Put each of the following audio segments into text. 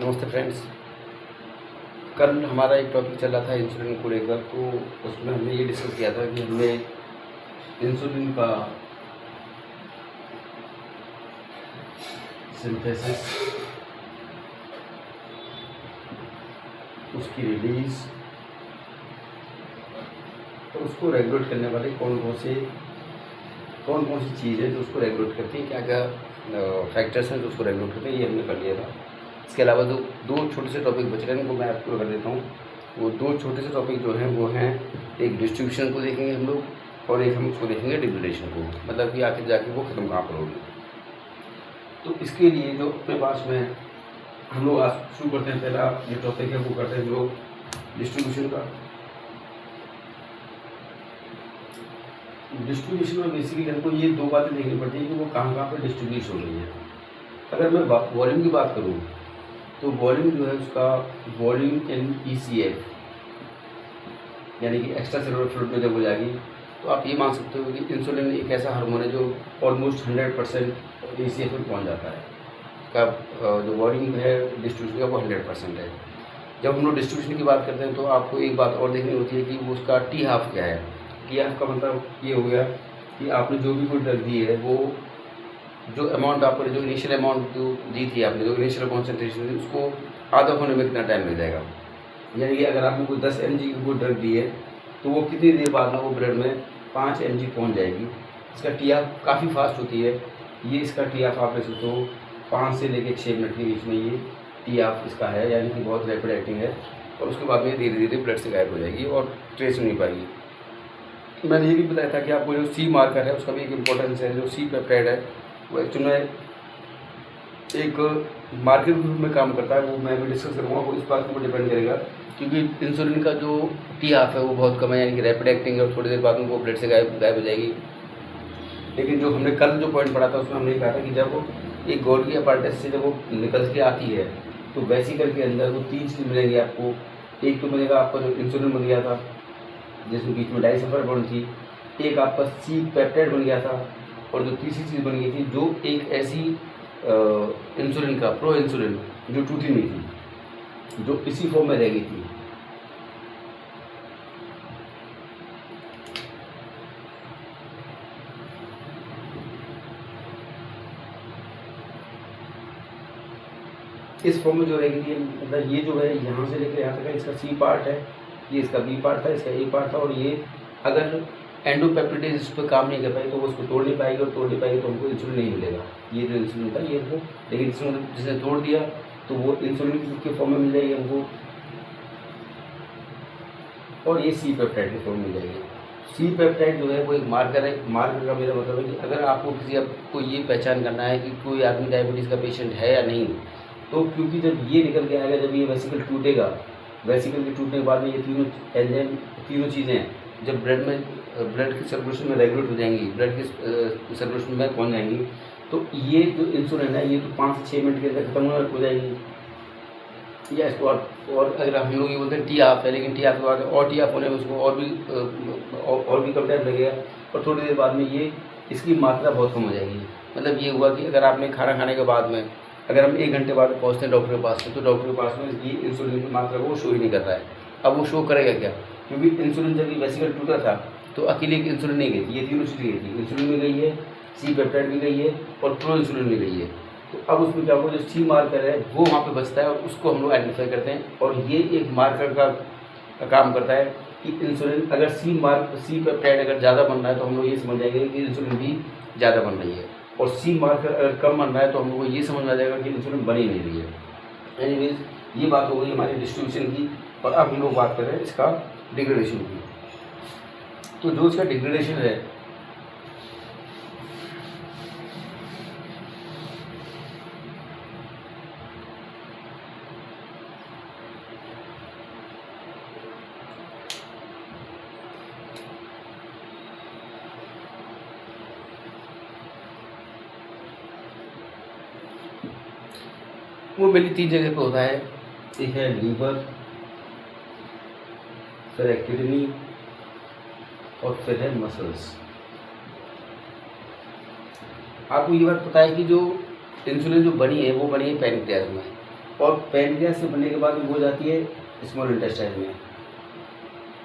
नमस्ते फ्रेंड्स। कल हमारा एक टॉपिक चल रहा था इंसुलिन को लेकर, तो उसमें हमने ये डिस्कस किया था कि हमने इंसुलिन का सिंथेसिस, उसकी रिलीज और उसको रेगुलेट करने वाले कौन कौन सी चीज़ है जो उसको रेगुलेट करती है, क्या क्या फैक्टर्स हैं जो उसको रेगुलेट करते हैं, ये हमने कर लिया था। इसके अलावा दो छोटे से टॉपिक बच रहे हैं, वो मैं आपको कर देता हूँ। वो दो छोटे से टॉपिक जो हैं वो हैं, एक डिस्ट्रीब्यूशन को देखेंगे हम लोग और एक हम उसको देखेंगे डिग्रेडेशन को, मतलब कि आखिर जाके वो ख़त्म कहाँ पर होगी। तो इसके लिए जो अपने पास में हम लोग आज शुरू करते हैं, पहला जो टॉपिक है वो करते हैं हम लोग डिस्ट्रीब्यूशन का। डिस्ट्रीब्यूशन में बेसिकली हमको ये दो बातें देखनी पड़ती है कि वो कहाँ पर डिस्ट्रीब्यूट हो रही है। अगर मैं वॉल्यूम की बात करूँ तो वॉल्यूम जो है उसका वॉल्यूम इन ECF यानी कि एक्स्ट्रा सेलुलर फ्लूइड में जब हो जाएगी तो आप ये मान सकते हो कि इंसुलिन एक ऐसा हार्मोन है जो ऑलमोस्ट 100% ECF में पहुंच जाता है। इसका जो वॉल्यूम है डिस्ट्रीब्यूशन का वो 100% है। जब हम लोग डिस्ट्रीब्यूशन की बात करते हैं तो आपको एक बात और देखनी होती है कि वो उसका T12 क्या है। T12 का मतलब ये हो गया कि आपने जो भी कोई ड्रग दी है वो जो अमाउंट आपको जो इनिशियल अमाउंट जो दी थी, आपने जो इनिशियल कॉन्सेंट्रेशन थी उसको आधा होने में कितना टाइम लग जाएगा। यानी कि अगर आपने कोई 10 mg की कोई ड्रग दी है तो वो कितनी देर बाद में वो ब्लड में 5 mg पहुंच जाएगी। इसका T12 काफ़ी फास्ट होती है। ये इसका T12 आप ले सकते हो 5 से लेकर 6 मिनट के बीच में ये T12 इसका है, यानी कि बहुत रैपिड एक्टिंग है। और उसके बाद में धीरे धीरे ब्लड से गायब हो जाएगी और ट्रेस नहीं पाएगी। मैंने ये भी बताया था कि आपको जो C मार्कर है उसका भी एक इम्पोर्टेंस है। जो C पेप्टाइड है वो एक्चुअल में एक मार्कर के रूप में काम करता है, वो मैं भी डिस्कस करूँगा। वो इस बात के ऊपर डिपेंड करेगा क्योंकि इंसुलिन का जो T12 है वो बहुत कम है, यानी कि रैपिड एक्टिंग है और थोड़ी देर बाद में वो ब्लड से गायब हो जाएगी। लेकिन जो हमने कल जो पॉइंट पढ़ा था उसमें हमने कहा था कि जब एक गोल्गी अपार्टस से जब वो निकल के आती है तो वेसिकल के अंदर वो 3 चीज़ मिलेंगी आपको। एक तो मिलेगा आपका जो इंसुलिन बन गया था जिसमें बीच में डाइसल्फाइड बॉन्ड थी, एक आपका C पेप्टाइड बन गया था, और जो तीसरी चीज़ बन गई थी जो एक ऐसी इंसुलिन का प्रो इंसुलिन जो टूटी नहीं थी, जो इसी फॉर्म में रह गई थी। इस फॉर्म में जो रह गई थी, मतलब ये जो है यहाँ से लेकर यहाँ तक है, इसका C पार्ट है, ये इसका B पार्ट था, इसका A पार्ट था। और ये अगर एंडोपेप्टिडेज इस पर काम नहीं कर पाई तो वो उसको तोड़ नहीं पाएगी, और तोड़ नहीं पाएगी तो हमको इंसुलिन नहीं मिलेगा। ये जो इंसुलिन था ये हमको, लेकिन जिसने तोड़ दिया तो वो इंसुलिन के फॉर्म में मिल जाएगी हमको, और ये C पेप्टाइड के फॉर्म में मिल जाएगी। C पेप्टाइड जो है वो एक मार्कर है। मार्कर का मेरा मतलब है कि अगर आपको आपको ये पहचान करना है कि कोई आदमी डायबिटीज़ का पेशेंट है या नहीं, तो क्योंकि जब ये निकल के आएगा, जब ये वेसिकल टूटेगा, वेसिकल के टूटने के बाद में ये तीनों एंजाइम, तीनों चीज़ें जब ब्लड की सर्कुलेशन में रेगुलेट हो जाएंगी, ब्लड की सर्कुलेशन में पहुंच जाएंगी, तो ये जो इंसुलिन है ये तो 5 से 6 मिनट के अंदर खत्म हो जाएगी। या इसको और अगर हम लोग ये बोलते हैं T12 है, लेकिन T12 के बाद और T12 होने में उसको और भी कम टाइम लगेगा, और थोड़ी देर बाद में ये इसकी मात्रा बहुत कम हो जाएगी। मतलब ये हुआ कि अगर आपने खाना खाने के बाद में अगर हम 1 घंटे बाद पहुँचते हैं डॉक्टर के पास में, तो डॉक्टर के पास में ये इंसुलिन की मात्रा को वो शो ही नहीं कर रहा है। अब वो शो करेगा क्या? क्योंकि इंसुलिन जब ये वेसिकल टूटा था तो अकेले एक इंसुलिन नहीं गई थी, ये तीनों चीज़ें गई थी। इंसुलिन भी गई है, C पेप्टाइड भी गई है, और प्रो इंसुलिन भी गई है। तो अब उसमें क्या होगा, जो C मार्कर है वो वहाँ पे बचता है, और उसको हम लोग आइडेंटिफाई करते हैं। और ये एक मार्कर का काम करता है कि इंसुलिन अगर C पेप्टाइड अगर ज़्यादा बन रहा है तो हम लोग ये समझ जाएंगे कि इंसुलिन भी ज़्यादा बन रही है, और C मार्कर अगर कम बन रहा है तो हम लोग को ये समझ में आ जाएगा कि इंसुलिन बन ही नहीं रही है। एनीवेज ये बात हो गई हमारी डिस्ट्रीब्यूशन की, और अब हम लोग बात कर रहे हैं इसका डिग्रेडेशन की। तो जो इसका डिग्रेडेशन है, वो मेरी 3 जगह पे होता है। एक है लीवर, फिर है किडनी, और फिर है मसल्स। आपको ये बात पता है कि जो इंसुलिन जो बनी है वो बनी है पैनक्रियाज में, और पैनक्रियास से बनने के बाद वो जाती है स्मॉल इंटेस्टाइन में।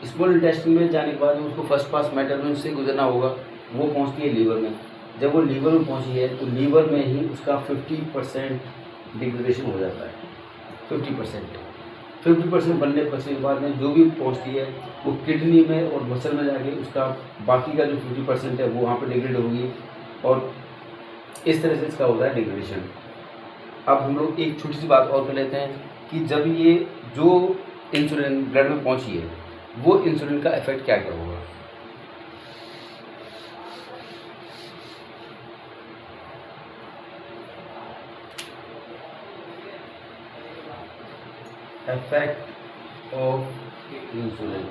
स्मॉल इंटेस्टाइन में जाने के बाद उसको फर्स्ट पास मेटाबॉलिज्म से गुजरना होगा, वो पहुंचती है लीवर में। जब वो लीवर में पहुंची है तो लीवर में ही उसका 50% डिग्रेडेशन हो जाता है। 50% बनने के बाद में जो भी पहुंचती है वो किडनी में और मसल में जाके उसका बाकी का जो 50% है वो वहाँ पर डिग्रेड होगी, और इस तरह से इसका होता है डिग्रेडेशन। अब हम लोग एक छोटी सी बात और कर लेते हैं कि जब ये जो इंसुलिन ब्लड में पहुंची है वो इंसुलिन का इफेक्ट क्या क्या होगा। इफेक्ट ऑफ इंसुलिन,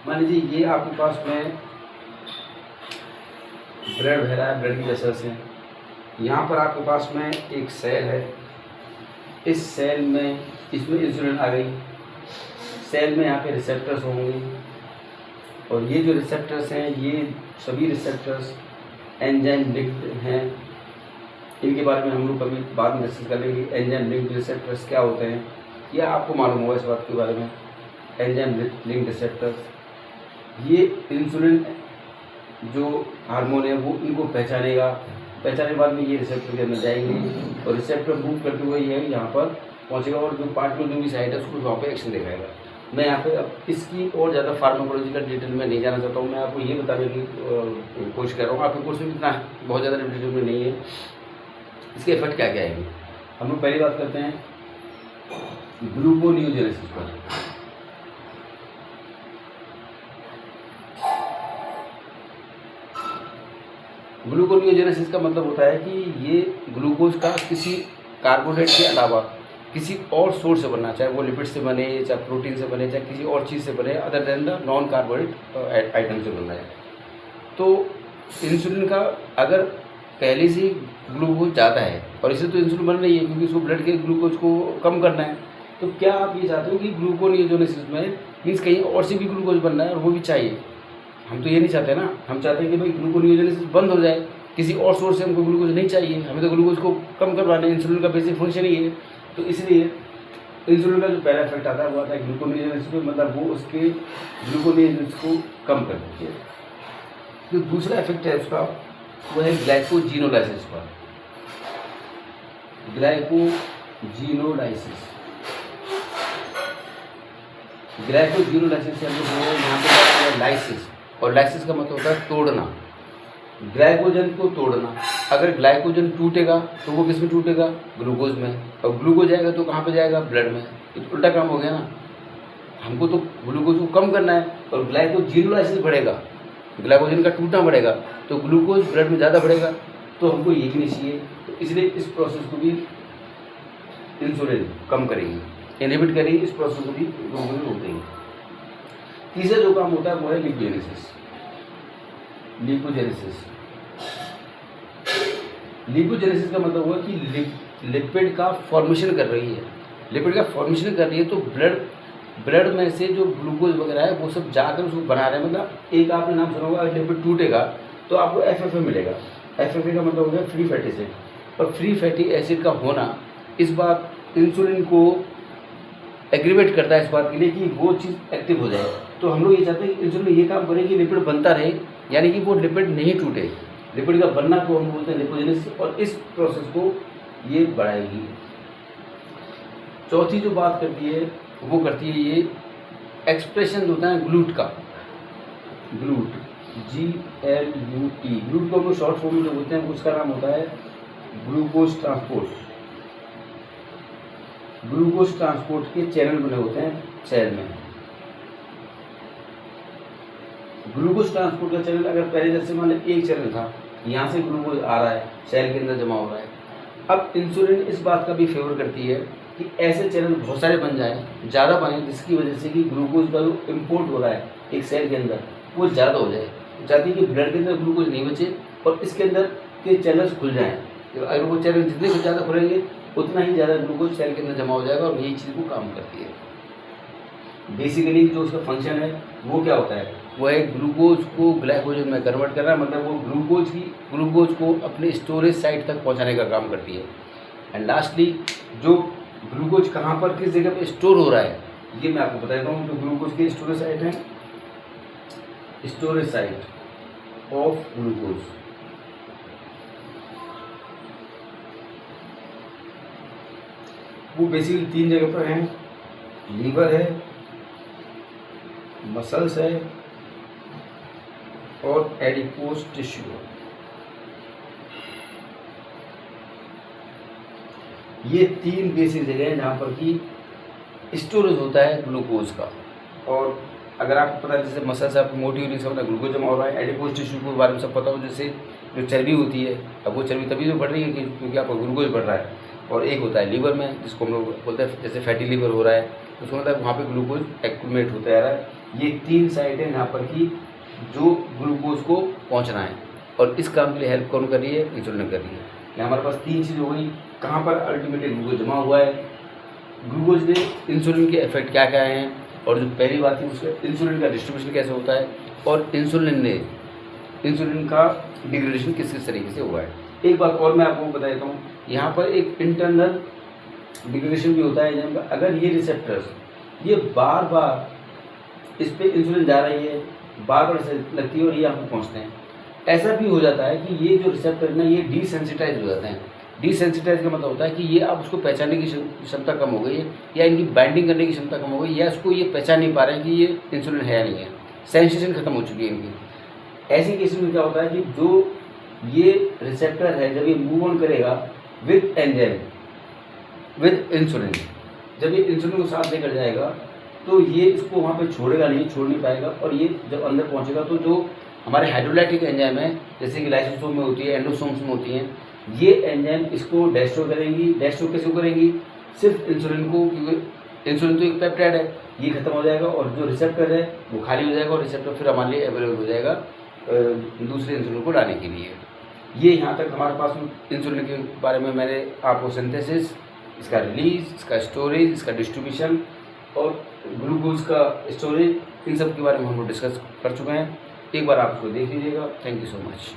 मान लीजिए ये आपके पास में ब्लड बह रहा है, ब्लड की वेसल्स से। यहाँ पर आपके पास में एक सेल है, इस सेल में इसमें इंसुलिन आ गई, सेल में यहाँ पे रिसेप्टर्स होंगे, और ये जो रिसेप्टर्स हैं ये सभी रिसेप्टर्स एंजाइम लिंक्ड हैं। इनके बारे में हम लोग कभी बाद में डिस्कस करेंगे। एंजाइम लिंक्ड रिसेप्टर्स क्या होते हैं, या आपको मालूम होगा इस बात के बारे में। एंजाइम लिंक्ड रिसेप्टर्स ये इंसुलिन जो हार्मोन है वो इनको पहचानेगा, पहचानने के बाद में ये रिसेप्टर के अंदर जाएंगे और रिसेप्टर मूव करते हुए ये यहाँ पर पहुँचेगा, और जो पार्टिकल जो भी साइड है उसको वहाँ पे एक्शन दिखाएगा। मैं यहाँ पे अब इसकी और ज़्यादा फार्माकोलॉजिकल डिटेल में नहीं जाना चाहता हूँ, मैं आपको ये बताने की कोशिश कर रहा हूँ। आपके कोर्स में इतना बहुत ज़्यादा डिटेल में नहीं है। इसके इफेक्ट क्या क्या आएंगे, हम लोग पहली बात करते हैं ग्लूकोनियोजेनेसिस पर। ग्लूकोनियोजेनेसिस का मतलब होता है कि ये ग्लूकोज का किसी कार्बोहाइड्रेट के अलावा किसी और सोर्स से बनना, चाहे वो लिपिड से बने, चाहे प्रोटीन से बने, चाहे किसी और चीज़ से बने other than the non carbohydrate item से बन रहा है। तो इंसुलिन का अगर पहले से ग्लूकोज ज़्यादा है और इससे तो इंसुलिन बन रही है क्योंकि उसको ब्लड के ग्लूकोज को कम करना है, तो क्या आप ये चाहते हो कि ग्लूकोनियोजेनेसिस में मीन्स कहीं और से भी ग्लूकोज बनना है और वो भी चाहिए? हम तो ये नहीं चाहते ना, हम चाहते हैं कि भाई ग्लूकोनियोजेनेसिस बंद हो जाए, किसी और सोर्स से हमको ग्लूकोज नहीं चाहिए, हमें तो ग्लूकोज को कम करवाना है, इंसुलिन का बेसिक फंक्शन ही है। तो इसलिए इंसुलिन का जो पहला इफेक्ट आता है वो आता है ग्लूकोनियोजेनेसिस में, मतलब वो उसके ग्लूकोनियोजेनेसिस को कम कर देती है। जो दूसरा इफेक्ट है उसका वो है ग्लाइकोजीनोलाइसिस पर। ग्लाइकोजीनोलाइसिस से हम लोग यहाँ पे लाइसिस, और लाइसिस का मतलब होता है तोड़ना, ग्लाइकोजन को तोड़ना। अगर ग्लाइकोजन टूटेगा तो वो किस में टूटेगा, ग्लूकोज में, और ग्लूकोज जाएगा तो कहाँ पे जाएगा, ब्लड में। ये तो उल्टा काम हो गया ना, हमको तो ग्लूकोज को कम करना है और ग्लाइकोजीनोलाइसिस बढ़ेगा, ग्लाइकोजन का टूटना बढ़ेगा तो ग्लूकोज ब्लड में ज़्यादा बढ़ेगा, तो हमको ये भी नहीं चाहिए। तो इसलिए इस प्रोसेस को भी इंसुलिन कम करेगी, इनहिबिट करेगी, इस प्रोसेस को भी ग्लूकोज रोक देगी। तीसरा जो काम होता है वो है लिपोजेनेसिस। लिपोजेनेसिस का मतलब हुआ कि लिपिड का फॉर्मेशन कर रही है, लिपिड का फॉर्मेशन कर रही है तो ब्लड में से जो ग्लूकोज वगैरह है वो सब जाकर उसको बना रहे हैं। मतलब एक आपने नाम सुना होगा, अगर लिपिड टूटेगा तो आपको FFA मिलेगा। FFA का मतलब हो गया फ्री फैटी एसिड, और फ्री फैटी एसिड का होना इस बात इंसुलिन को एग्रीवेट करता है इस बात के लिए कि वो चीज़ एक्टिव हो जाए। तो हम लोग ये चाहते हैं कि इंसुलिन ये काम करे कि लिपिड बनता रहे, यानी कि वो लिपिड नहीं टूटे। लिपिड का बनना को हम बोलते हैं लिपोजेनेसिस, और इस प्रोसेस को ये बढ़ाएगी। चौथी जो बात करती है वो करती है ये एक्सप्रेशन होता है ग्लूट का, ग्लूट GLUT, ग्लूट को हम लोग शॉर्ट फॉर्म में जो बोलते हैं उसका नाम होता है ग्लूकोज ट्रांसपोर्ट। ग्लूकोज ट्रांसपोर्ट के चैनल बने होते हैं सेल में। ग्लूकोज ट्रांसपोर्ट का चैनल अगर पहले जैसे मान लीजिए एक चैनल था, यहाँ से ग्लूकोज आ रहा है, सेल के अंदर जमा हो रहा है। अब इंसुलिन इस बात का भी फेवर करती है कि ऐसे चैनल बहुत सारे बन जाएं, ज़्यादा बने, जिसकी वजह से कि ग्लूकोज का जो इम्पोर्ट हो रहा है एक सेल के अंदर वो ज़्यादा हो जाए, चाहती है कि ब्लड के अंदर ग्लूकोज नहीं बचे और इसके अंदर के चैनल्स खुल जाएँ। अगर वो चैनल जितने ज़्यादा खुलेंगे उतना ही ज़्यादा ग्लूकोज सेल के अंदर जमा हो जाएगा, और यही चीज़ को काम करती है। बेसिकली जो उसका फंक्शन है वो क्या होता है, वो है ग्लूकोज को ग्लाइकोजन में कन्वर्ट करना, मतलब वो ग्लूकोज को अपने स्टोरेज साइट तक पहुंचाने का काम करती है। एंड लास्टली जो ग्लूकोज कहाँ पर किस जगह पे स्टोर हो रहा है ये मैं आपको बता देता हूँ। जो ग्लूकोज के स्टोरेज साइट है, स्टोरेज साइट ऑफ ग्लूकोज, वो बेसिकली 3 जगह पर हैं, लीवर है, मसल्स है और एडिपोज टिश्यू है। ये 3 बेसिक जगह हैं जहाँ पर कि स्टोरेज होता है ग्लूकोज का। और अगर आपको पता है जैसे मसल्स आपकी मोटी होने से अपना ग्लूकोज जमा हो रहा है, एडिपोज टिश्यू के बारे में सब पता हो, जैसे जो चर्बी होती है, अब वो चर्बी तभी तो बढ़ रही है क्योंकि आपका ग्लूकोज बढ़ रहा है। और एक होता है लीवर में, जिसको हम लोग बोलते हैं जैसे फैटी लीवर हो रहा है, उसको मतलब वहाँ पे ग्लूकोज एक्यूमुलेट होता जा रहा है। ये 3 साइट है जहाँ पर कि जो ग्लूकोज को पहुँचना है, और इस काम के लिए हेल्प कौन कर रही है? इंसुलिन कर रही है। यहाँ हमारे पास 3 चीज़ हो गई, कहाँ पर अल्टीमेटली ग्लूकोज जमा हुआ है, ग्लूकोज ने इंसुलिन के इफेक्ट क्या क्या हैं, और जो पहली बात थी उसका इंसुलिन का डिस्ट्रीब्यूशन कैसे होता है, और इंसुलिन का डिग्रेडेशन किस किस तरीके से हुआ है। एक बात और मैं आपको बता देता हूँ, यहाँ पर एक इंटरनल डिग्रेडेशन भी होता है। जब अगर ये रिसेप्टर्स ये बार बार इस पर इंसुलिन जा रही है, बार बार लगती है और ये आपको पहुँचते हैं, ऐसा भी हो जाता है कि ये जो रिसेप्टर है ना ये डिसेंसिटाइज हो जाते हैं। डिसेंसिटाइज का मतलब होता है कि ये अब उसको पहचानने की क्षमता कम हो गई है, या इनकी बाइंडिंग करने की क्षमता कम हो गई, या उसको ये पहचान नहीं पा रहे हैं कि ये इंसुलिन है या नहीं है, सेंसेशन खत्म हो चुकी है इनकी। ऐसी केस में क्या होता है कि जो ये रिसेप्टर है जब ये मूव ऑन करेगा विद एंजाइम विद इंसुलिन, जब ये इंसुलिन को साथ लेकर जाएगा तो ये इसको वहाँ पे छोड़ नहीं पाएगा, और ये जब अंदर पहुँचेगा तो जो हमारे हाइड्रोलाइटिक एंजाइम है जैसे कि लाइसोसोम में होती है, एंडोसोम्स में होती हैं, ये एंजाइम इसको डेस्ट्रो करेंगी। डेस्ट्रो कैसे करेंगी? सिर्फ इंसुलिन को, क्योंकि इंसुलिन तो एक पेप्टाइड है, ये खत्म हो जाएगा और जो रिसेप्टर है वो खाली हो जाएगा, और रिसेप्टर फिर हमारे लिए अवेलेबल हो जाएगा दूसरे इंसुलिन को लाने के लिए। ये यहाँ तक हमारे पास इंसुलिन के बारे में मैंने आपको सिंथेसिस, इसका रिलीज, इसका स्टोरेज, इसका डिस्ट्रीब्यूशन और ग्लूकोज का स्टोरेज, इन सब के बारे में हम लोग डिस्कस कर चुके हैं। एक बार आप उसको देख लीजिएगा। Thank you so much.